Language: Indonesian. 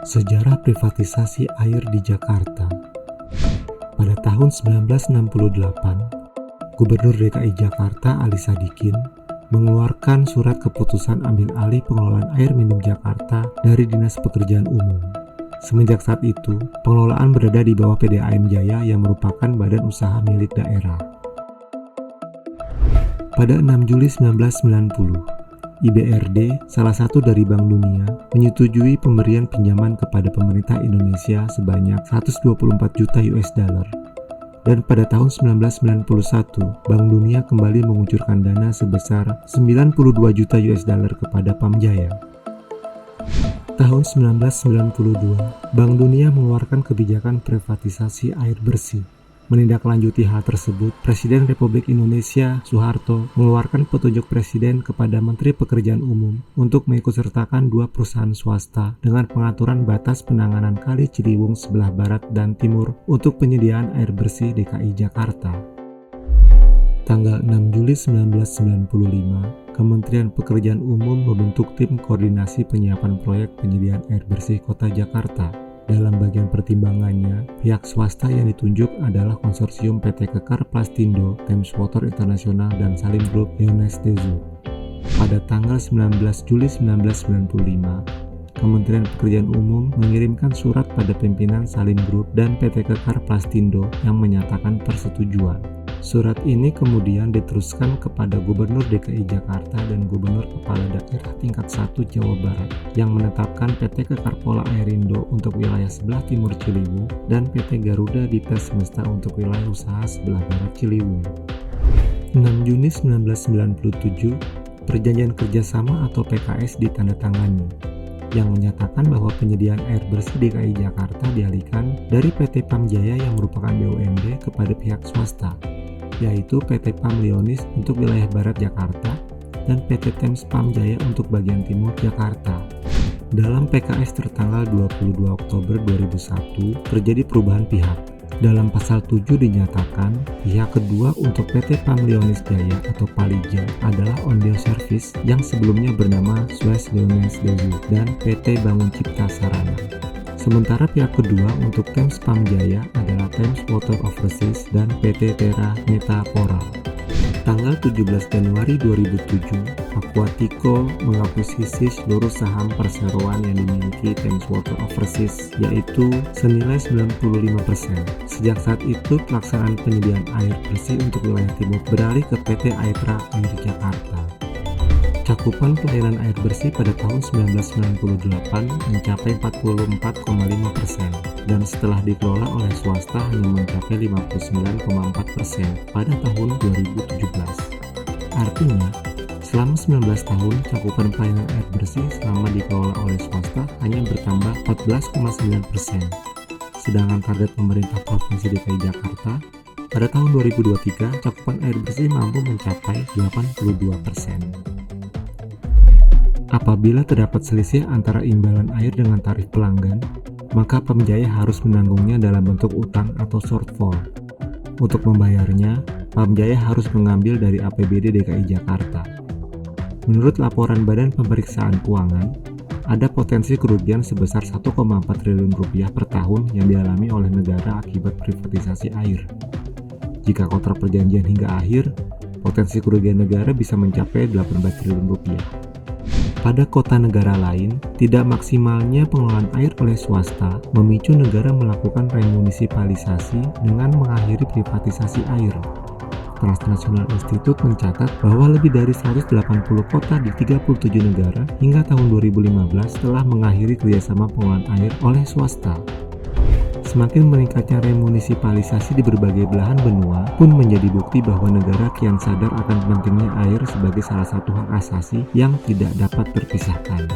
Sejarah privatisasi air di Jakarta. Pada tahun 1968, Gubernur DKI Jakarta Ali Sadikin mengeluarkan surat keputusan ambil alih pengelolaan air minum Jakarta dari Dinas Pekerjaan Umum. Semenjak saat itu, pengelolaan berada di bawah PDAM Jaya yang merupakan badan usaha milik daerah. Pada 6 Juli 1990, IBRD, salah satu dari Bank Dunia, menyetujui pemberian pinjaman kepada pemerintah Indonesia sebanyak 124 juta US dollar. Dan pada tahun 1991, Bank Dunia kembali mengucurkan dana sebesar 92 juta US dollar kepada Pamjaya. Tahun 1992, Bank Dunia mengeluarkan kebijakan privatisasi air bersih. Menindaklanjuti hal tersebut, Presiden Republik Indonesia Soeharto mengeluarkan petunjuk Presiden kepada Menteri Pekerjaan Umum untuk mengikutsertakan dua perusahaan swasta dengan pengaturan batas penanganan Kali Ciliwung sebelah barat dan timur untuk penyediaan air bersih DKI Jakarta. Tanggal 6 Juli 1995, Kementerian Pekerjaan Umum membentuk tim koordinasi penyiapan proyek penyediaan air bersih Kota Jakarta. Dalam bagian pertimbangannya, pihak swasta yang ditunjuk adalah konsorsium PT Kekar Plastindo, Thames Water International, dan Salim Group Lyoness Dezo. Pada tanggal 19 Juli 1995, Kementerian Pekerjaan Umum mengirimkan surat pada pimpinan Salim Group dan PT Kekar Plastindo yang menyatakan persetujuan. Surat ini kemudian diteruskan kepada Gubernur DKI Jakarta dan Gubernur Kepala Daerah tingkat 1 Jawa Barat yang menetapkan PT Kekar Pola Airindo untuk wilayah sebelah timur Ciliwung dan PT Garuda Dipta Semesta untuk wilayah usaha sebelah barat Ciliwung. 6 Juni 1997, Perjanjian Kerjasama atau PKS ditandatangani yang menyatakan bahwa penyediaan air bersih DKI Jakarta dialihkan dari PT Pamjaya yang merupakan BUMD kepada pihak swasta, yaitu PT Pam Lyoness untuk wilayah barat Jakarta dan PT Thames Pamjaya untuk bagian timur Jakarta. Dalam PKS tertanggal 22 Oktober 2001 terjadi perubahan pihak. Dalam pasal 7 dinyatakan pihak kedua untuk PT Pam Lyoness Jaya atau Palija adalah Ondeo Service yang sebelumnya bernama Suez Lyoness Dezo dan PT Bangun Cipta Sarana. Sementara pihak kedua untuk Thames Pamjaya adalah Thames Water Overseas dan PT Terra Metapora. Tanggal 17 Januari 2007, Aquatico mengakuisisi seluruh saham perseroan yang dimiliki Thames Water Overseas, yaitu senilai 95%. Sejak saat itu, pelaksanaan penyediaan air bersih untuk wilayah timur beralih ke PT Aetra Air Jakarta. Cakupan pelayanan air bersih pada tahun 1998 mencapai 44,5% dan setelah dikelola oleh swasta hanya mencapai 59,4% pada tahun 2017. Artinya, selama 19 tahun cakupan pelayanan air bersih selama dikelola oleh swasta hanya bertambah 14,9%. Sedangkan target pemerintah Provinsi DKI Jakarta pada tahun 2023 cakupan air bersih mampu mencapai 82%. Apabila terdapat selisih antara imbalan air dengan tarif pelanggan, maka Pamjaya harus menanggungnya dalam bentuk utang atau shortfall. Untuk membayarnya, Pamjaya harus mengambil dari APBD DKI Jakarta. Menurut laporan Badan Pemeriksaan Keuangan, ada potensi kerugian sebesar 1,4 triliun rupiah per tahun yang dialami oleh negara akibat privatisasi air. Jika kontrak perjanjian hingga akhir, potensi kerugian negara bisa mencapai 18 triliun rupiah. Pada kota negara lain, tidak maksimalnya pengelolaan air oleh swasta memicu negara melakukan remunisipalisasi dengan mengakhiri privatisasi air. Transnational Institute mencatat bahwa lebih dari 180 kota di 37 negara hingga tahun 2015 telah mengakhiri kerjasama pengelolaan air oleh swasta. Semakin meningkatnya remunisipalisasi di berbagai belahan benua pun menjadi bukti bahwa negara kian sadar akan pentingnya air sebagai salah satu hak asasi yang tidak dapat terpisahkan.